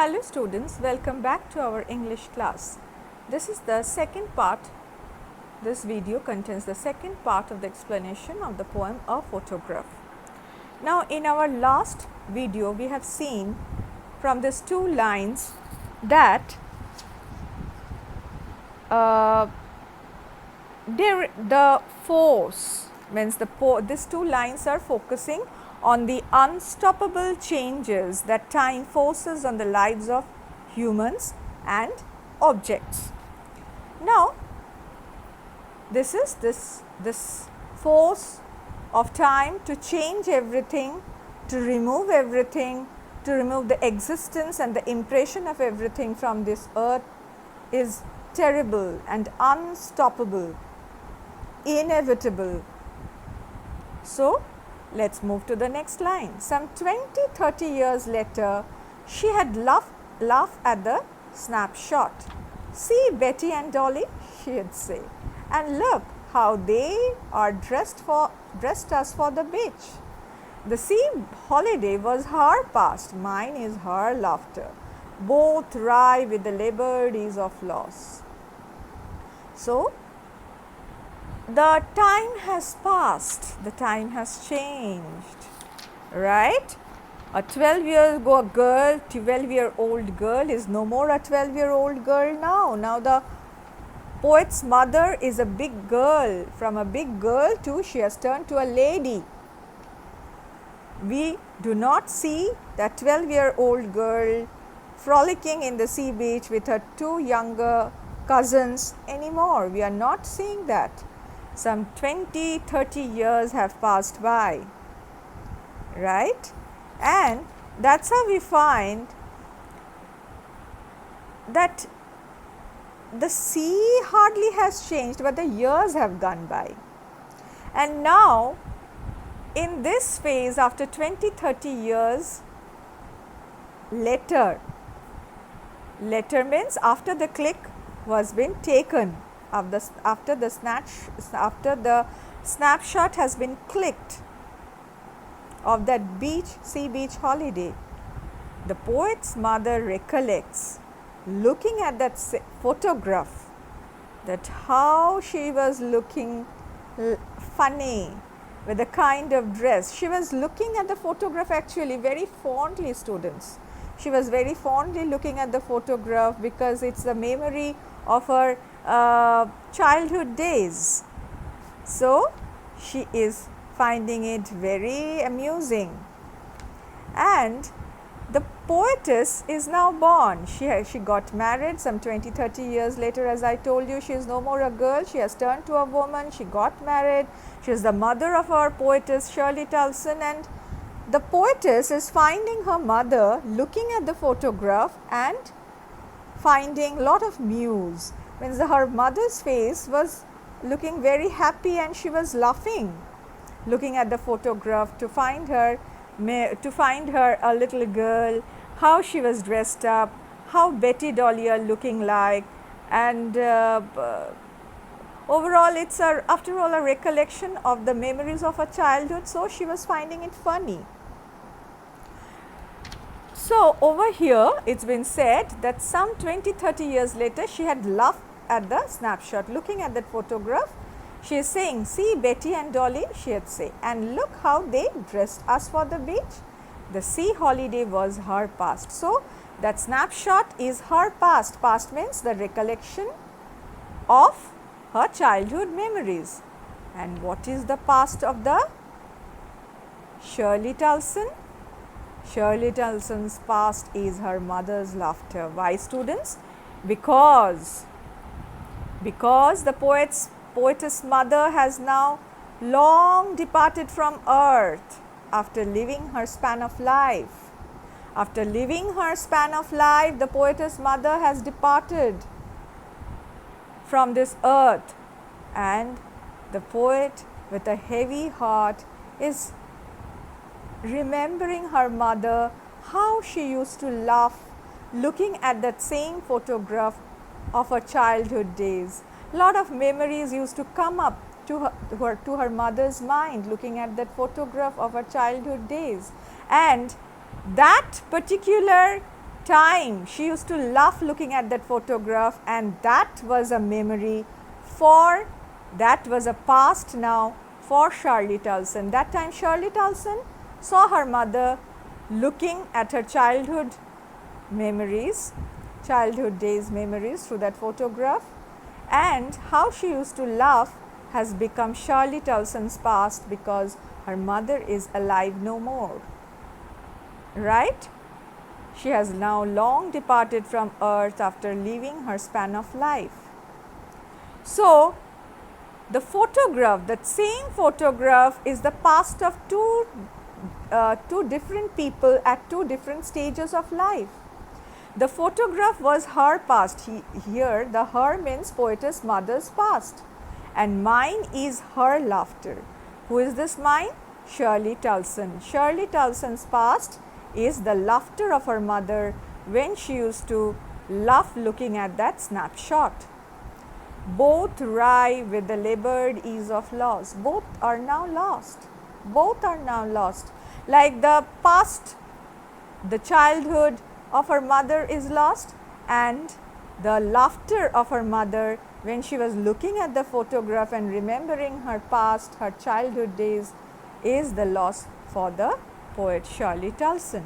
Hello students, welcome back to our English class. This is the second part. This video contains the second part of the explanation of the poem A Photograph. Now in our last video we have seen from these two lines that the force means these two lines are focusing on the unstoppable changes that time forces on the lives of humans and objects. Now, this is this force of time to change everything, to remove everything, to remove the existence and the impression of everything from this earth is terrible and unstoppable, inevitable. So, let us move to the next line. Some 20-30 years later, she had laughed at the snapshot. See Betty and Dolly, she would say, and look how they are dressed us for the beach. The sea holiday was her past, mine is her laughter. Both writhe with the liberties of loss. So, the time has passed, the time has changed, right? A 12-year-old girl is no more a 12-year-old girl now. Now the poet's mother is a big girl. From a big girl to she has turned to a lady. We do not see that 12-year-old girl frolicking in the sea beach with her two younger cousins anymore. We are not seeing that. Some 20-30 years have passed by, right? And that's how we find that the sea hardly has changed, but the years have gone by. And now, in this phase, after 20-30 years later means after the click was been taken, after the snapshot has been clicked of that sea beach holiday, the poet's mother recollects looking at that photograph, that how she was looking funny with the kind of dress. She was looking at the photograph actually very fondly, students. She was very fondly looking at the photograph because it's the memory of her childhood days. So, she is finding it very amusing. And the poetess is now born. She got married some 20-30 years later. As I told you, she is no more a girl. She has turned to a woman. She got married. She is the mother of our poetess Shirley Tulson, and the poetess is finding her mother looking at the photograph and finding a lot of muse. Means her mother's face was looking very happy and she was laughing, looking at the photograph to find her a little girl, how she was dressed up, how Betty Dolly are looking like, and overall it's after all a recollection of the memories of her childhood, so she was finding it funny. So, over here it's been said that some 20-30 years later she had laughed at the snapshot. Looking at that photograph, she is saying, see Betty and Dolly, she would say, and look how they dressed us for the beach. The sea holiday was her past. So, that snapshot is her past. Past means the recollection of her childhood memories. And what is the past of the Shirley Tulson? Shirley Tulson's past is her mother's laughter. Why, students? Because the poetess mother has now long departed from earth after living her span of life. After living her span of life, the poetess mother has departed from this earth, and the poet with a heavy heart is remembering her mother, how she used to laugh looking at that same photograph of her childhood days. Lot of memories used to come up to her mother's mind looking at that photograph of her childhood days, and that particular time she used to love looking at that photograph, and that was a memory for, that was a past now for Shirley Tulson. That time Shirley Tulson saw her mother looking at her childhood memories, childhood days memories through that photograph, and how she used to laugh has become Shirley Tulson's past because her mother is alive no more, right? She has now long departed from earth after leaving her span of life. So, the photograph, that same photograph is the past of two different people at two different stages of life. The photograph was her past. Here the her means poetess mother's past, and mine is her laughter. Who is this mine? Shirley Tulson. Shirley Tulson's past is the laughter of her mother when she used to laugh looking at that snapshot. Both wry with the labored ease of loss. Both are now lost. Both are now lost. Like the past, the childhood of her mother is lost, and the laughter of her mother when she was looking at the photograph and remembering her past, her childhood days, is the loss for the poet Shirley Tulson.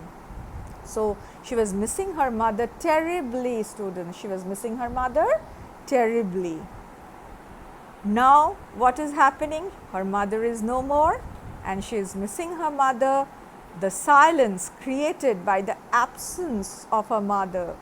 So, she was missing her mother terribly, students. She was missing her mother terribly. Now, what is happening? Her mother is no more and she is missing her mother. The silence created by the absence of her mother.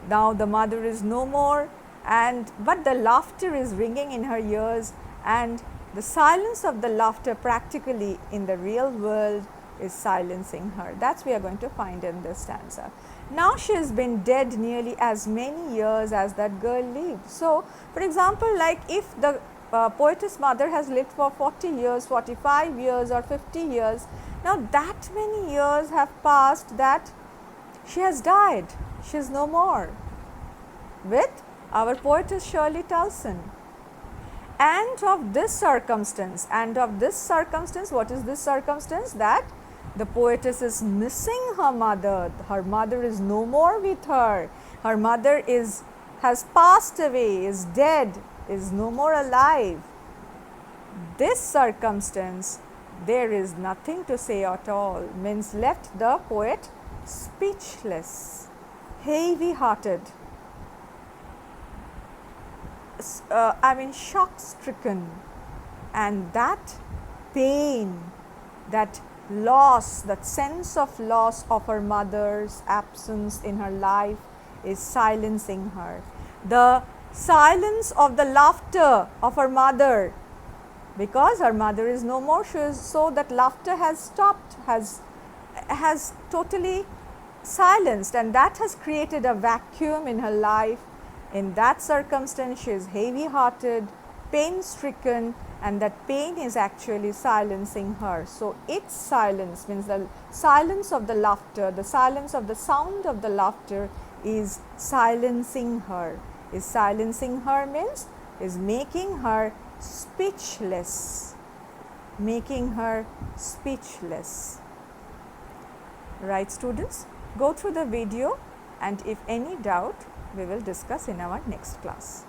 Now, the mother is no more, but the laughter is ringing in her ears, and the silence of the laughter practically in the real world is silencing her. That's we are going to find in this stanza. Now she has been dead nearly as many years as that girl lived. So, for example, like if the poetess mother has lived for 40 years, 45 years or 50 years, now that many years have passed that she has died. She is no more with our poetess Shirley Tulson. And of this circumstance, what is this circumstance? That the poetess is missing her mother. Her mother is no more with her. Her mother has passed away, is dead, is no more alive. This circumstance, there is nothing to say at all, means left the poet speechless, heavy hearted, shock stricken, and that pain, that loss, that sense of loss of her mother's absence in her life is silencing her. The silence of the laughter of her mother, because her mother is no more, so that laughter has stopped, has totally silenced, and that has created a vacuum in her life. In that circumstance, she is heavy hearted, pain stricken, and that pain is actually silencing her. So, its silence means the silence of the laughter, the silence of the sound of the laughter is silencing her. Is silencing her means is making her speechless, making her speechless. Right, students? Go through the video, and if any doubt, we will discuss in our next class.